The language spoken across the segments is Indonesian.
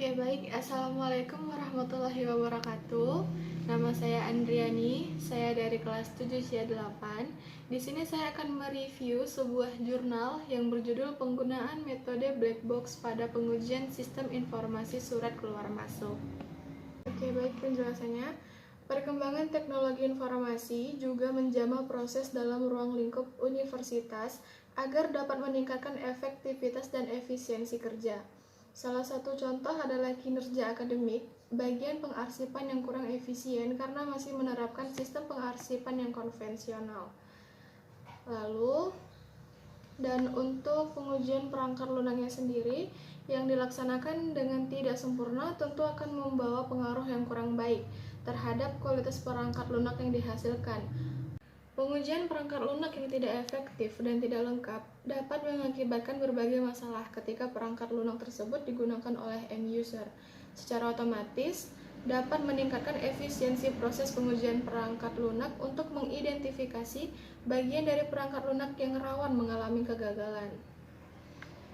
Oke, baik. Assalamualaikum warahmatullahi wabarakatuh. Nama saya Andriani, saya dari kelas 7 C 8. Di sini saya akan mereview sebuah jurnal yang berjudul Penggunaan Metode Black Box pada Pengujian Sistem Informasi Surat Keluar Masuk. Oke, baik, penjelasannya. Perkembangan teknologi informasi juga menjamah proses dalam ruang lingkup universitas agar dapat meningkatkan efektivitas dan efisiensi kerja. Salah satu contoh adalah kinerja akademik, bagian pengarsipan yang kurang efisien karena masih menerapkan sistem pengarsipan yang konvensional. Dan untuk pengujian perangkat lunaknya sendiri, yang dilaksanakan dengan tidak sempurna tentu akan membawa pengaruh yang kurang baik terhadap kualitas perangkat lunak yang dihasilkan. Pengujian perangkat lunak yang tidak efektif dan tidak lengkap dapat mengakibatkan berbagai masalah ketika perangkat lunak tersebut digunakan oleh end user. Secara otomatis, dapat meningkatkan efisiensi proses pengujian perangkat lunak untuk mengidentifikasi bagian dari perangkat lunak yang rawan mengalami kegagalan.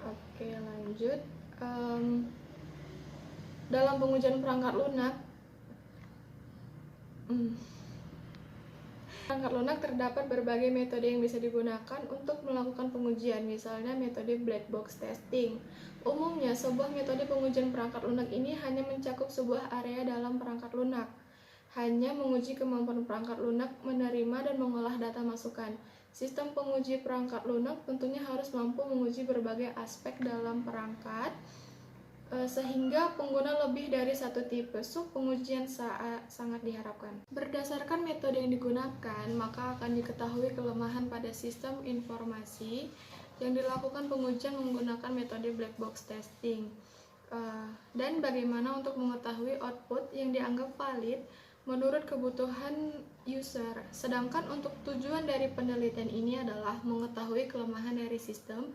Oke, lanjut. Dalam pengujian perangkat lunak, terdapat berbagai metode yang bisa digunakan untuk melakukan pengujian, misalnya metode black box testing. Umumnya, sebuah metode pengujian perangkat lunak ini hanya mencakup sebuah area dalam perangkat lunak, hanya menguji kemampuan perangkat lunak menerima dan mengolah data masukan. Sistem penguji perangkat lunak tentunya harus mampu menguji berbagai aspek dalam perangkat, sehingga pengguna lebih dari satu tipe sub pengujian sangat diharapkan. Berdasarkan metode yang digunakan, maka akan diketahui kelemahan pada sistem informasi yang dilakukan pengujian menggunakan metode black box testing, dan bagaimana untuk mengetahui output yang dianggap valid menurut kebutuhan user. Sedangkan untuk tujuan dari penelitian ini adalah mengetahui kelemahan dari sistem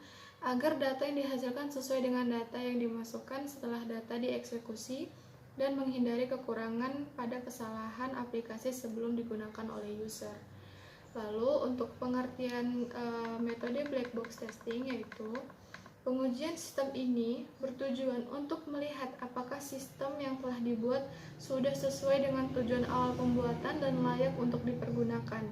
agar data yang dihasilkan sesuai dengan data yang dimasukkan setelah data dieksekusi dan menghindari kekurangan pada kesalahan aplikasi sebelum digunakan oleh user. Lalu untuk pengertian metode black box testing, yaitu pengujian sistem ini bertujuan untuk melihat apakah sistem yang telah dibuat sudah sesuai dengan tujuan awal pembuatan dan layak untuk dipergunakan.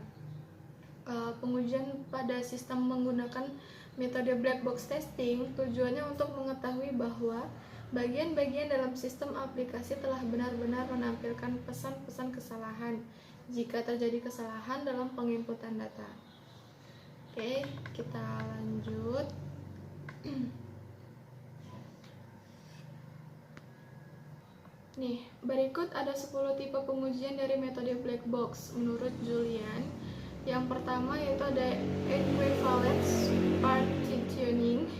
Pengujian pada sistem menggunakan metode black box testing tujuannya untuk mengetahui bahwa bagian-bagian dalam sistem aplikasi telah benar-benar menampilkan pesan-pesan kesalahan jika terjadi kesalahan dalam penginputan data. Oke, kita lanjut. Nih, berikut ada 10 tipe pengujian dari metode black box menurut Julian. Yang pertama yaitu ada equivalence partitioning,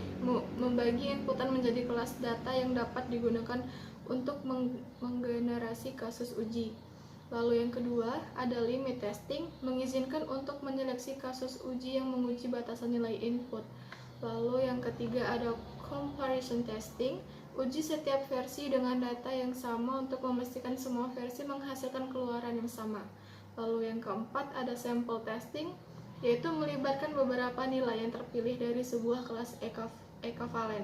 membagi inputan menjadi kelas data yang dapat digunakan untuk menggenerasi kasus uji. Lalu yang kedua ada limit testing, mengizinkan untuk menyeleksi kasus uji yang menguji batasan nilai input. Lalu yang ketiga ada comparison testing, uji setiap versi dengan data yang sama untuk memastikan semua versi menghasilkan keluaran yang sama. Lalu yang keempat ada sample testing, yaitu melibatkan beberapa nilai yang terpilih dari sebuah kelas ekivalen.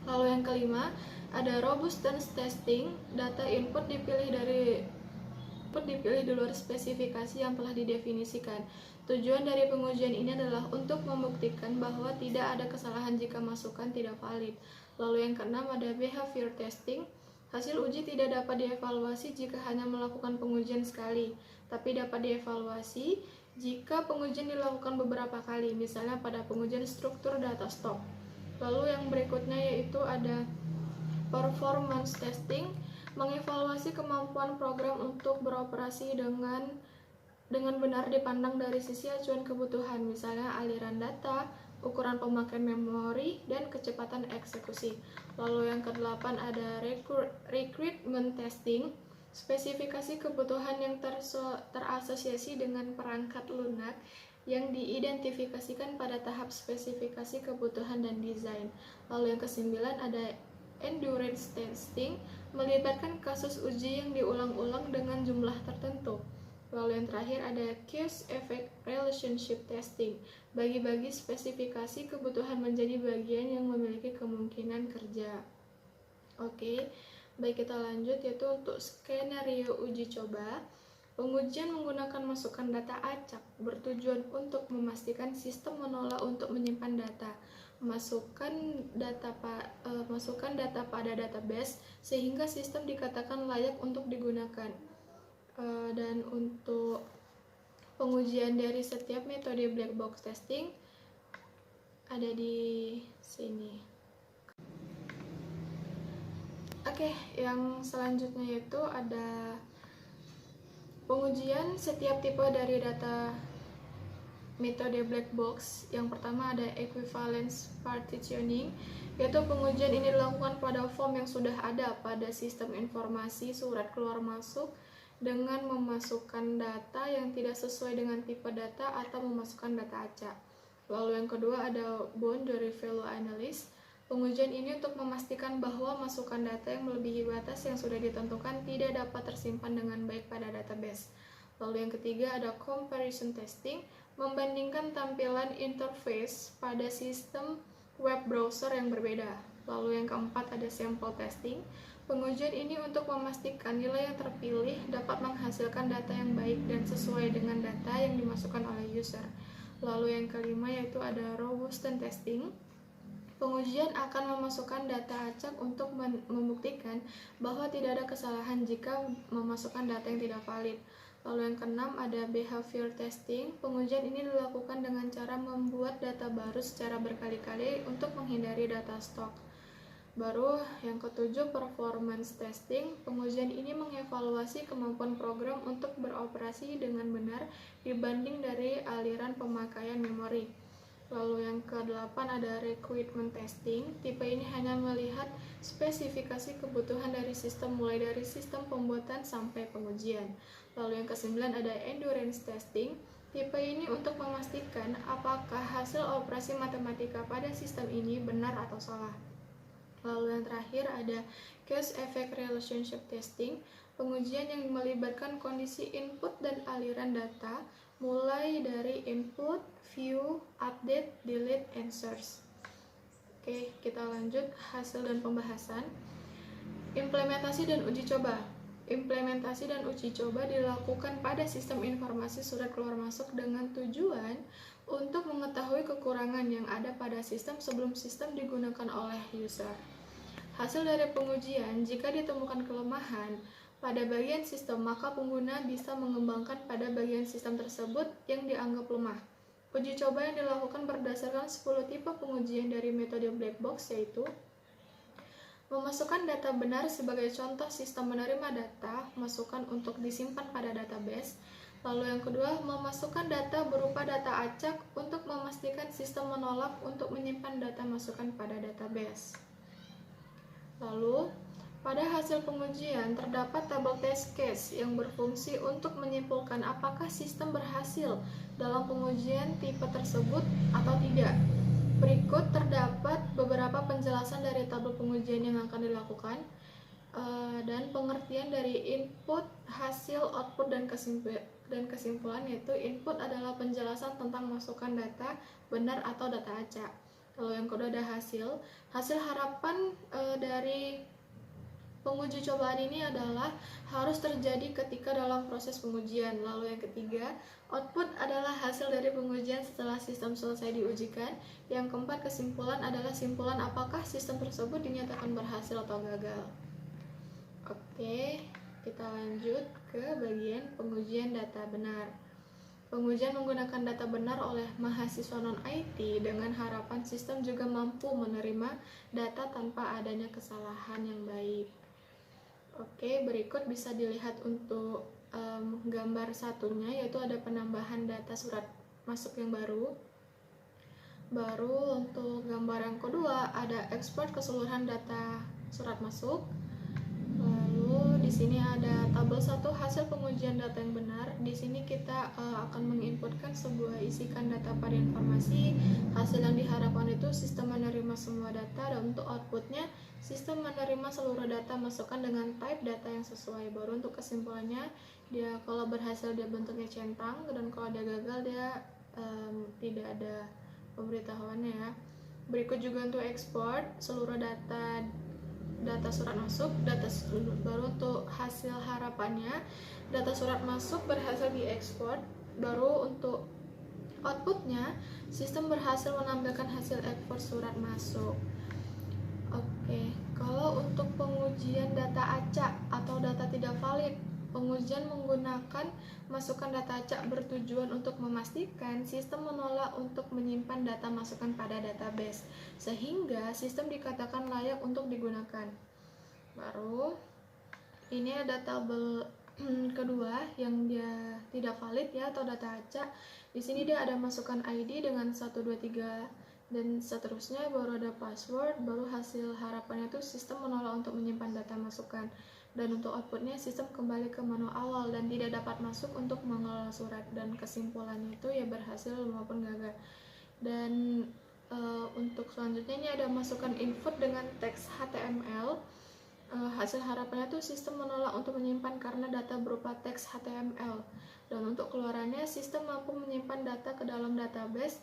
Lalu yang kelima ada robustness testing, data input dipilih di luar spesifikasi yang telah didefinisikan. Tujuan dari pengujian ini adalah untuk membuktikan bahwa tidak ada kesalahan jika masukan tidak valid. Lalu yang keenam ada behavior testing. Hasil uji tidak dapat dievaluasi jika hanya melakukan pengujian sekali, tapi dapat dievaluasi jika pengujian dilakukan beberapa kali, misalnya pada pengujian struktur data stock. Lalu yang berikutnya yaitu ada performance testing, mengevaluasi kemampuan program untuk beroperasi dengan benar dipandang dari sisi acuan kebutuhan, misalnya aliran data, ukuran pemakaian memori, dan kecepatan eksekusi. Lalu yang kedelapan ada recruitment testing, spesifikasi kebutuhan yang terasosiasi dengan perangkat lunak yang diidentifikasikan pada tahap spesifikasi kebutuhan dan desain. Lalu yang kesembilan ada endurance testing, melibatkan kasus uji yang diulang-ulang dengan jumlah tertentu. Lalu yang terakhir ada cause effect relationship testing, bagi-bagi spesifikasi kebutuhan menjadi bagian yang memiliki kemungkinan kerja. Oke, Baik, kita lanjut, yaitu untuk skenario uji coba. Pengujian menggunakan masukan data acak bertujuan untuk memastikan sistem menolak untuk menyimpan data. Masukkan data pada database sehingga sistem dikatakan layak untuk digunakan. Dan untuk pengujian dari setiap metode black box testing ada di sini. Oke, yang selanjutnya yaitu ada pengujian setiap tipe dari data metode black box. Yang pertama ada equivalence partitioning, yaitu pengujian ini dilakukan pada form yang sudah ada pada sistem informasi surat keluar masuk dengan memasukkan data yang tidak sesuai dengan tipe data atau memasukkan data acak. Lalu yang kedua ada boundary value analysis. Pengujian ini untuk memastikan bahwa masukan data yang melebihi batas yang sudah ditentukan tidak dapat tersimpan dengan baik pada database. Lalu yang ketiga ada comparison testing, membandingkan tampilan interface pada sistem web browser yang berbeda. Lalu yang keempat ada sample testing. Pengujian ini untuk memastikan nilai yang terpilih dapat menghasilkan data yang baik dan sesuai dengan data yang dimasukkan oleh user. Lalu yang kelima yaitu ada robustness testing. Pengujian akan memasukkan data acak untuk membuktikan bahwa tidak ada kesalahan jika memasukkan data yang tidak valid. Lalu yang keenam ada behavior testing. Pengujian ini dilakukan dengan cara membuat data baru secara berkali-kali untuk menghindari data stok. Baru yang ketujuh performance testing. Pengujian ini mengevaluasi kemampuan program untuk beroperasi dengan benar dibanding dari aliran pemakaian memori. Lalu yang ke-8 ada requirement testing. Tipe ini hanya melihat spesifikasi kebutuhan dari sistem mulai dari sistem pembuatan sampai pengujian. Lalu yang ke-9 ada endurance testing. Tipe ini untuk memastikan apakah hasil operasi matematika pada sistem ini benar atau salah. Lalu yang terakhir ada cause effect relationship testing. Pengujian yang melibatkan kondisi input dan aliran data mulai dari input, view, update, delete, and search. Oke, kita lanjut hasil dan pembahasan. Implementasi dan uji coba. Implementasi dan uji coba dilakukan pada sistem informasi surat keluar masuk dengan tujuan untuk mengetahui kekurangan yang ada pada sistem sebelum sistem digunakan oleh user. Hasil dari pengujian, jika ditemukan kelemahan pada bagian sistem, maka pengguna bisa mengembangkan pada bagian sistem tersebut yang dianggap lemah. Uji coba yang dilakukan berdasarkan 10 tipe pengujian dari metode black box yaitu memasukkan data benar sebagai contoh sistem menerima data, masukan untuk disimpan pada database. Lalu yang kedua, memasukkan data berupa data acak untuk memastikan sistem menolak untuk menyimpan data masukan pada database. Lalu, pada hasil pengujian terdapat tabel test case yang berfungsi untuk menyimpulkan apakah sistem berhasil dalam pengujian tipe tersebut atau tidak. Berikut terdapat beberapa penjelasan dari tabel pengujian yang akan dilakukan dan pengertian dari input, hasil, output, dan kesimpulan, yaitu input adalah penjelasan tentang masukan data benar atau data acak. Lalu yang kedua ada hasil. Hasil harapan dari penguji cobaan ini adalah harus terjadi ketika dalam proses pengujian. Lalu yang ketiga, output adalah hasil dari pengujian setelah sistem selesai diujikan. Yang keempat, kesimpulan adalah simpulan apakah sistem tersebut dinyatakan berhasil atau gagal. Oke, kita lanjut ke bagian pengujian data benar. Pengujian menggunakan data benar oleh mahasiswa non-IT dengan harapan sistem juga mampu menerima data tanpa adanya kesalahan yang baik. Oke, berikut bisa dilihat untuk gambar satunya, yaitu ada penambahan data surat masuk yang baru. Baru untuk gambar yang kedua ada ekspor keseluruhan data surat masuk. Lalu di sini ada tabel 1 hasil pengujian data yang benar. Di sini kita akan menginputkan sebuah isikan data pada informasi. Hasil yang diharapkan itu sistem menerima semua data, dan untuk outputnya sistem menerima seluruh data masukan dengan type data yang sesuai. Baru untuk kesimpulannya, dia kalau berhasil dia bentuknya centang, dan kalau dia gagal dia tidak ada pemberitahuannya ya. Berikut juga untuk ekspor seluruh data data surat masuk, baru untuk hasil harapannya data surat masuk berhasil diekspor, baru untuk outputnya sistem berhasil menampilkan hasil ekspor surat masuk. Oke, kalau untuk pengujian data acak atau data tidak valid, pengujian menggunakan masukan data acak bertujuan untuk memastikan sistem menolak untuk menyimpan data masukan pada database, sehingga sistem dikatakan layak untuk digunakan. Baru, ini ada tabel kedua yang dia tidak valid ya, atau data acak. Di sini dia ada masukan ID dengan 1, 2, 3 dan seterusnya, baru ada password, baru hasil harapannya itu sistem menolak untuk menyimpan data masukan, dan untuk outputnya sistem kembali ke menu awal dan tidak dapat masuk untuk mengelola surat, dan kesimpulannya itu ya berhasil maupun gagal. Dan untuk selanjutnya ini ada masukan input dengan teks HTML. Hasil harapannya itu sistem menolak untuk menyimpan karena data berupa teks HTML, dan untuk keluarannya sistem mampu menyimpan data ke dalam database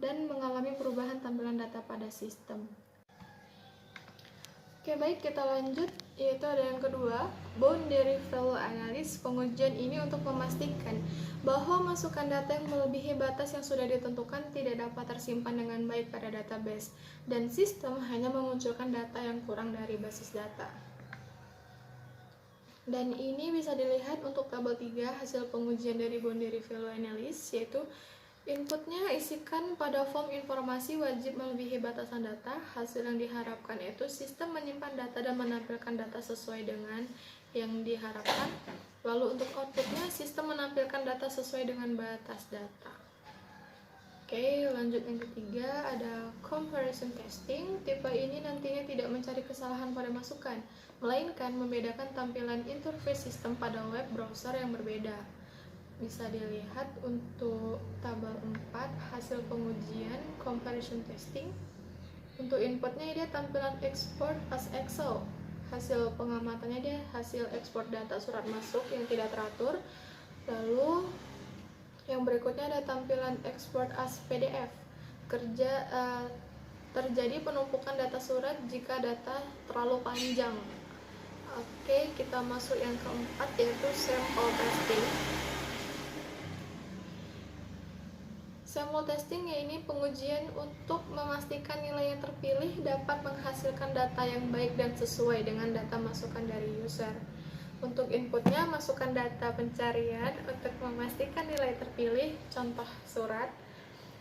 dan mengalami perubahan tampilan data pada sistem. Oke, baik, kita lanjut, yaitu ada yang kedua, boundary value analysis. Pengujian ini untuk memastikan bahwa masukan data yang melebihi batas yang sudah ditentukan tidak dapat tersimpan dengan baik pada database, dan sistem hanya memunculkan data yang kurang dari basis data. Dan ini bisa dilihat untuk tabel 3 hasil pengujian dari boundary value analysis, yaitu inputnya isikan pada form informasi wajib melebihi batasan data. Hasil yang diharapkan itu sistem menyimpan data dan menampilkan data sesuai dengan yang diharapkan. Lalu untuk outputnya sistem menampilkan data sesuai dengan batas data. Oke, lanjut yang ketiga, ada comparison testing. Tipe ini nantinya tidak mencari kesalahan pada masukan, melainkan membedakan tampilan interface sistem pada web browser yang berbeda. Bisa dilihat untuk tabel 4 hasil pengujian comparison testing. Untuk inputnya dia tampilan export as Excel. Hasil pengamatannya dia hasil ekspor data surat masuk yang tidak teratur. Lalu yang berikutnya ada tampilan export as PDF. Terjadi penumpukan data surat jika data terlalu panjang. Oke, kita masuk yang keempat, yaitu sample testing. Sample testing ini pengujian untuk memastikan nilai yang terpilih dapat menghasilkan data yang baik dan sesuai dengan data masukan dari user. Untuk inputnya masukkan data pencarian untuk memastikan nilai terpilih, contoh surat.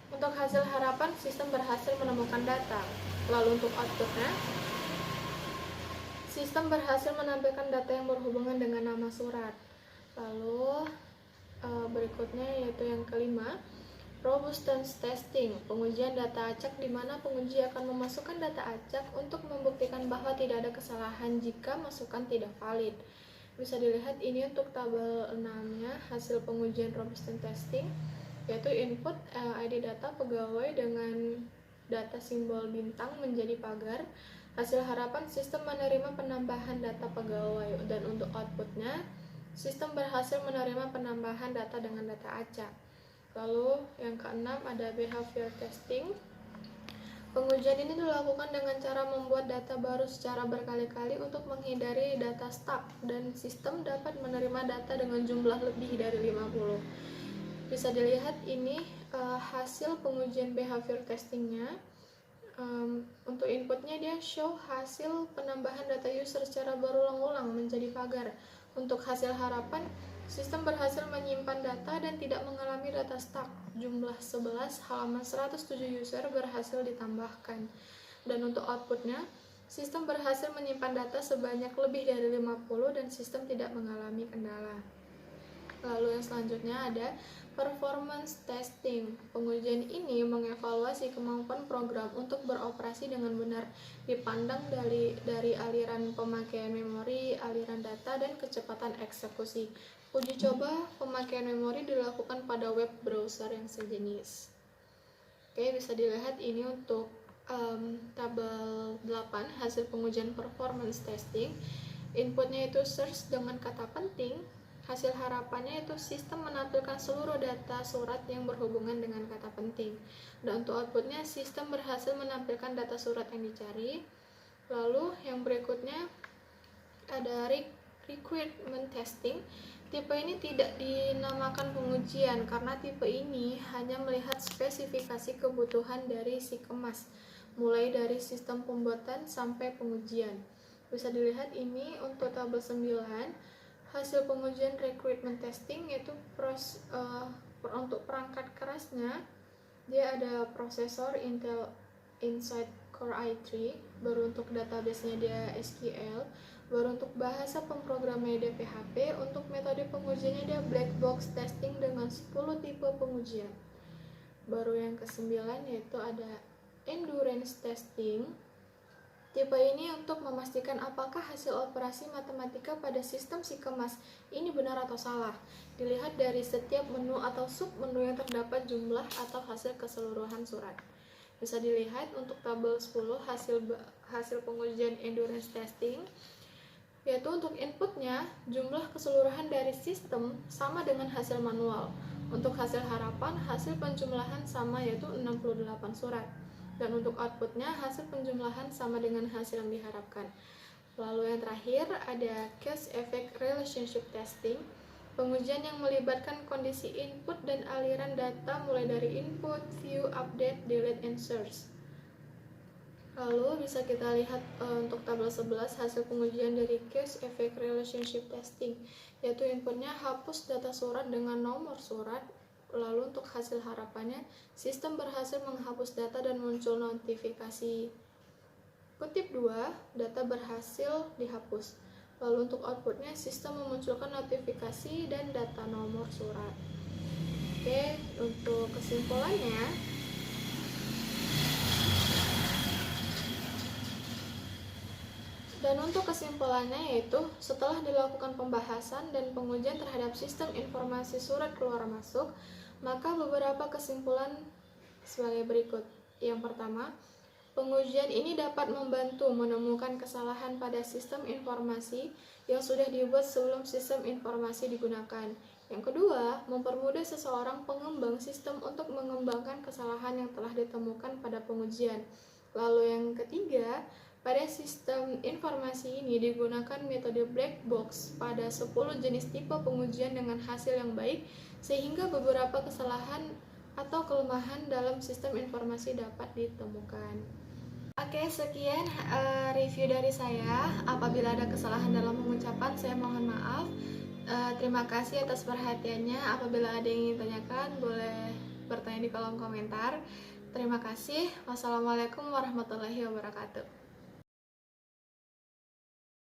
Untuk hasil harapan sistem berhasil menemukan data. Lalu untuk outputnya, sistem berhasil menampilkan data yang berhubungan dengan nama surat. Lalu berikutnya yaitu yang kelima, robustness testing, pengujian data acak di mana penguji akan memasukkan data acak untuk membuktikan bahwa tidak ada kesalahan jika masukan tidak valid. Bisa dilihat ini untuk tabel 6-nya hasil pengujian robustness testing, yaitu input ID data pegawai dengan data simbol bintang menjadi pagar. Hasil harapan sistem menerima penambahan data pegawai, dan untuk outputnya sistem berhasil menerima penambahan data dengan data acak. Lalu yang keenam ada behavior testing. Pengujian ini dilakukan dengan cara membuat data baru secara berkali-kali untuk menghindari data stuck, dan sistem dapat menerima data dengan jumlah lebih dari 50. Bisa dilihat ini hasil pengujian behavior testingnya. Untuk inputnya dia show hasil penambahan data user secara berulang-ulang menjadi pagar. Untuk hasil harapan, sistem berhasil menyimpan data dan tidak mengalami data stuck. Jumlah 11, halaman 107 user berhasil ditambahkan. Dan untuk outputnya, sistem berhasil menyimpan data sebanyak lebih dari 50 dan sistem tidak mengalami kendala. Lalu yang selanjutnya ada performance testing. Pengujian ini mengevaluasi kemampuan program untuk beroperasi dengan benar dipandang dari aliran pemakaian memori, aliran data, dan kecepatan eksekusi. Uji coba pemakaian memori dilakukan pada web browser yang sejenis. Oke, bisa dilihat ini untuk tabel 8 hasil pengujian performance testing. Inputnya itu search dengan kata penting. Hasil harapannya itu sistem menampilkan seluruh data surat yang berhubungan dengan kata penting. Dan untuk outputnya sistem berhasil menampilkan data surat yang dicari. Lalu yang berikutnya ada requirement testing. Tipe ini tidak dinamakan pengujian karena tipe ini hanya melihat spesifikasi kebutuhan dari si kemas, mulai dari sistem pembuatan sampai pengujian. Bisa dilihat ini untuk tabel 9, hasil pengujian requirement testing yaitu untuk perangkat kerasnya dia ada prosesor Intel Inside Core i3, baru untuk database-nya dia SQL, baru untuk bahasa pemrogramannya dia PHP, untuk metode pengujiannya dia black box testing dengan 10 tipe pengujian. Baru yang ke-9 yaitu ada endurance testing. Tipe ini untuk memastikan apakah hasil operasi matematika pada sistem si kemas ini benar atau salah. Dilihat dari setiap menu atau sub menu yang terdapat jumlah atau hasil keseluruhan surat. Bisa dilihat untuk tabel 10 hasil pengujian endurance testing, yaitu untuk inputnya jumlah keseluruhan dari sistem sama dengan hasil manual. Untuk hasil harapan, hasil penjumlahan sama yaitu 68 surat. Dan untuk outputnya hasil penjumlahan sama dengan hasil yang diharapkan. Lalu yang terakhir ada cause effect relationship testing, pengujian yang melibatkan kondisi input dan aliran data mulai dari input, view, update, delete, and search. Lalu bisa kita lihat untuk tabel 11 hasil pengujian dari cause effect relationship testing, yaitu inputnya hapus data surat dengan nomor surat. Lalu untuk hasil harapannya, sistem berhasil menghapus data dan muncul notifikasi kutip 2, data berhasil dihapus. Lalu untuk outputnya, sistem memunculkan notifikasi dan data nomor surat. Oke, untuk kesimpulannya, yaitu setelah dilakukan pembahasan dan pengujian terhadap sistem informasi surat keluar masuk, maka beberapa kesimpulan sebagai berikut. Yang pertama, pengujian ini dapat membantu menemukan kesalahan pada sistem informasi yang sudah dibuat sebelum sistem informasi digunakan. Yang kedua, mempermudah seseorang pengembang sistem untuk mengembangkan kesalahan yang telah ditemukan pada pengujian. Lalu yang ketiga, pada sistem informasi ini digunakan metode black box pada 10 jenis tipe pengujian dengan hasil yang baik, sehingga beberapa kesalahan atau kelemahan dalam sistem informasi dapat ditemukan. Oke, sekian review dari saya. Apabila ada kesalahan dalam pengucapan, saya mohon maaf. Terima kasih atas perhatiannya. Apabila ada yang ingin tanyakan, boleh bertanya di kolom komentar. Terima kasih. Wassalamualaikum warahmatullahi wabarakatuh.